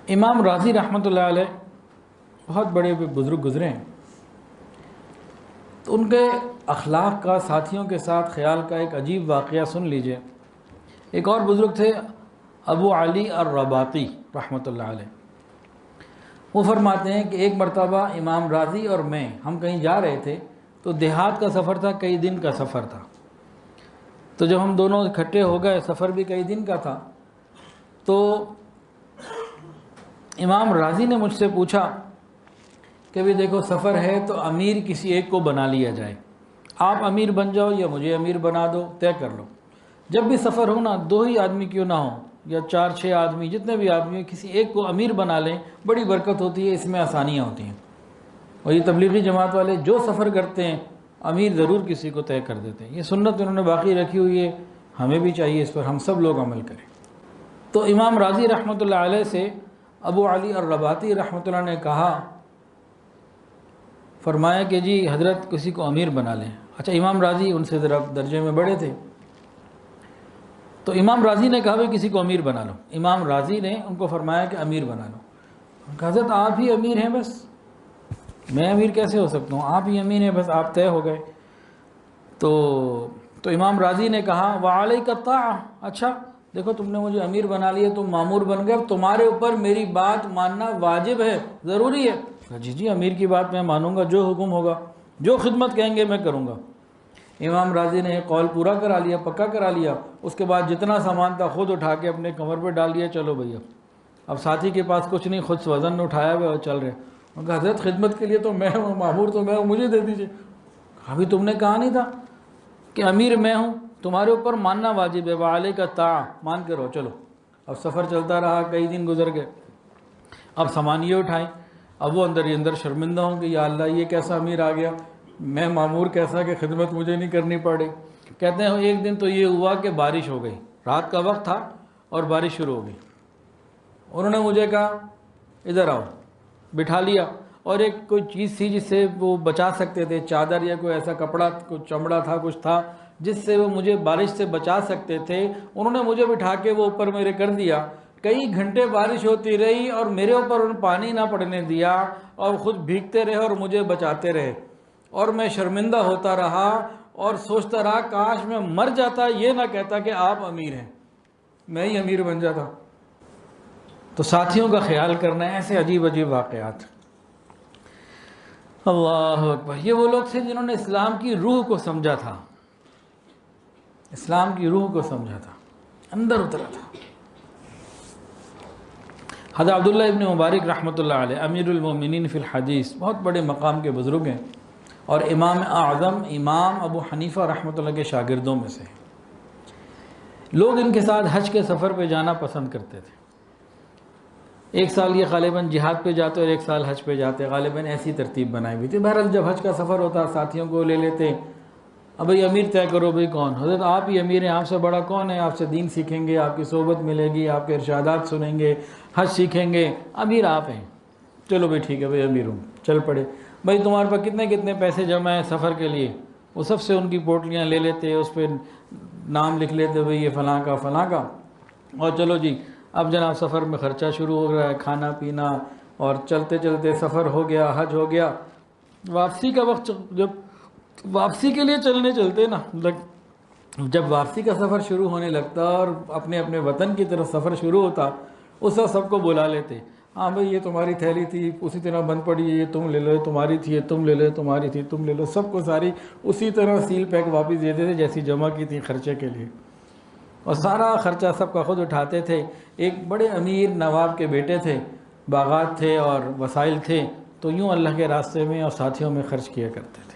امام راضی رحمۃ اللہ علیہ بہت بڑے بزرگ گزرے ہیں، تو ان کے اخلاق کا ساتھیوں کے ساتھ خیال کا ایک عجیب واقعہ سن لیجئے۔ ایک اور بزرگ تھے ابو علی الرباطی رحمۃ اللہ علیہ، وہ فرماتے ہیں کہ ایک مرتبہ امام راضی اور میں ہم کہیں جا رہے تھے، تو دیہات کا سفر تھا، کئی دن کا سفر تھا۔ تو جب ہم دونوں اکٹھے ہو گئے، سفر بھی کئی دن کا تھا، تو امام راضی نے مجھ سے پوچھا کہ بھی دیکھو سفر ہے تو امیر کسی ایک کو بنا لیا جائے، آپ امیر بن جاؤ یا مجھے امیر بنا دو، طے کر لو۔ جب بھی سفر ہو نا، دو ہی آدمی کیوں نہ ہو یا 4-6 آدمی، جتنے بھی آدمی کسی ایک کو امیر بنا لیں، بڑی برکت ہوتی ہے، اس میں آسانیاں ہوتی ہیں۔ اور یہ تبلیغی جماعت والے جو سفر کرتے ہیں امیر ضرور کسی کو طے کر دیتے ہیں، یہ سنت انہوں نے باقی رکھی ہوئی ہے، ہمیں بھی چاہیے اس پر ہم سب لوگ عمل کریں۔ تو امام راضی رحمۃ اللہ علیہ سے ابو علی الرباطی رحمۃ اللہ نے کہا، فرمایا کہ جی حضرت کسی کو امیر بنا لیں۔ اچھا، امام راضی ان سے ذرا درجے میں بڑے تھے، تو امام راضی نے کہا بھائی کسی کو امیر بنا لو۔ امام راضی نے ان کو فرمایا کہ امیر بنا لو۔ کہا حضرت آپ ہی امیر ہیں، بس میں امیر کیسے ہو سکتا ہوں، آپ ہی امیر ہیں، بس آپ طے ہو گئے۔ تو امام راضی نے کہا وعلیک الطاعہ، اچھا دیکھو تم نے مجھے امیر بنا لیا، تم مامور بن گئے، اب تمہارے اوپر میری بات ماننا واجب ہے، ضروری ہے۔ جی جی امیر کی بات میں مانوں گا، جو حکم ہوگا، جو خدمت کہیں گے میں کروں گا۔ امام راضی نے ایک قول پورا کرا لیا، پکا کرا لیا۔ اس کے بعد جتنا سامان تھا خود اٹھا کے اپنے کمر پہ ڈال دیا، چلو بھیا اب ساتھی کے پاس کچھ نہیں، خود وزن اٹھایا ہوا اور چل رہے۔ ان کا حضرت خدمت کے لیے تو میں ہوں، مامور تو میں ہوں، مجھے دے دیجیے۔ ابھی تم نے کہا نہیں تھا کہ امیر میں ہوں، تمہارے اوپر ماننا واجب ہے، وعلیک الطاعہ، مان کے رہو، چلو۔ اب سفر چلتا رہا، کئی دن گزر گئے، اب سامان یہ اٹھائیں، اب وہ اندر شرمندہ ہوں کہ یا اللہ یہ کیسا امیر آ گیا، میں مامور کیسا کہ خدمت مجھے نہیں کرنی پڑی۔ کہتے ہیں ایک دن تو یہ ہوا کہ بارش ہو گئی، رات کا وقت تھا اور بارش شروع ہو گئی۔ انہوں نے مجھے کہا ادھر آؤ، بٹھا لیا، اور ایک کوئی چیز تھی جس سے وہ بچا سکتے تھے، چادر یا کوئی ایسا کپڑا، کوئی چمڑا تھا، کچھ تھا جس سے وہ مجھے بارش سے بچا سکتے تھے۔ انہوں نے مجھے بٹھا کے وہ اوپر میرے کر دیا۔ کئی گھنٹے بارش ہوتی رہی اور میرے اوپر انہوں نے پانی نہ پڑنے دیا، اور خود بھیگتے رہے اور مجھے بچاتے رہے، اور میں شرمندہ ہوتا رہا اور سوچتا رہا کاش میں مر جاتا، یہ نہ کہتا کہ آپ امیر ہیں، میں ہی امیر بن جاتا۔ تو ساتھیوں کا خیال کرنا ہے، ایسے عجیب واقعات۔ اللہ اکبر، یہ وہ لوگ تھے جنہوں نے اسلام کی روح کو سمجھا تھا، اسلام کی روح کو سمجھا تھا، اندر اترا تھا۔ حضرت عبداللہ ابن مبارک رحمۃ اللہ علیہ امیر المومنین فی الحدیث، بہت بڑے مقام کے بزرگ ہیں، اور امام اعظم امام ابو حنیفہ رحمۃ اللہ کے شاگردوں میں سے ہیں۔ لوگ ان کے ساتھ حج کے سفر پہ جانا پسند کرتے تھے۔ ایک سال یہ غالباً جہاد پہ جاتے اور ایک سال حج پہ جاتے، غالباً ایسی ترتیب بنائی ہوئی تھی۔ بہرحال جب حج کا سفر ہوتا ساتھیوں کو لے لیتے، اب بھائی امیر طے کرو، بھائی کون؟ حضرت آپ ہی امیر ہیں، آپ سے بڑا کون ہے، آپ سے دین سیکھیں گے، آپ کی صحبت ملے گی، آپ کے ارشادات سنیں گے، حج سیکھیں گے، امیر آپ ہیں۔ چلو بھائی ٹھیک ہے، بھائی امیر ہوں، چل پڑے۔ بھائی تمہارے پاس کتنے پیسے جمع ہیں سفر کے لیے؟ وہ سب سے ان کی پوٹلیاں لے لیتے، اس پہ نام لکھ لیتے، بھئی یہ فلاں کا، اور چلو جی اب جناب سفر میں خرچہ شروع ہو رہا ہے، کھانا پینا، اور چلتے چلتے سفر ہو گیا، حج ہو گیا۔ واپسی کا وقت، جب واپسی کے لیے چلتے نا، جب واپسی کا سفر شروع ہونے لگتا اور اپنے وطن کی طرف سفر شروع ہوتا، اس وقت سب کو بلا لیتے، ہاں بھئی یہ تمہاری تھیلی تھی اسی طرح بند پڑی ہے، یہ تم لے لو، تمہاری تھی یہ تم لے لو، تمہاری تھی تم لے لو، سب کو ساری اسی طرح سیل پیک واپس دیتے تھے جیسی جمع کی تھی خرچے کے لیے، اور سارا خرچہ سب کا خود اٹھاتے تھے۔ ایک بڑے امیر نواب کے بیٹے تھے، باغات تھے اور وسائل تھے، تو یوں اللہ کے راستے میں اور ساتھیوں میں خرچ کیا کرتے تھے۔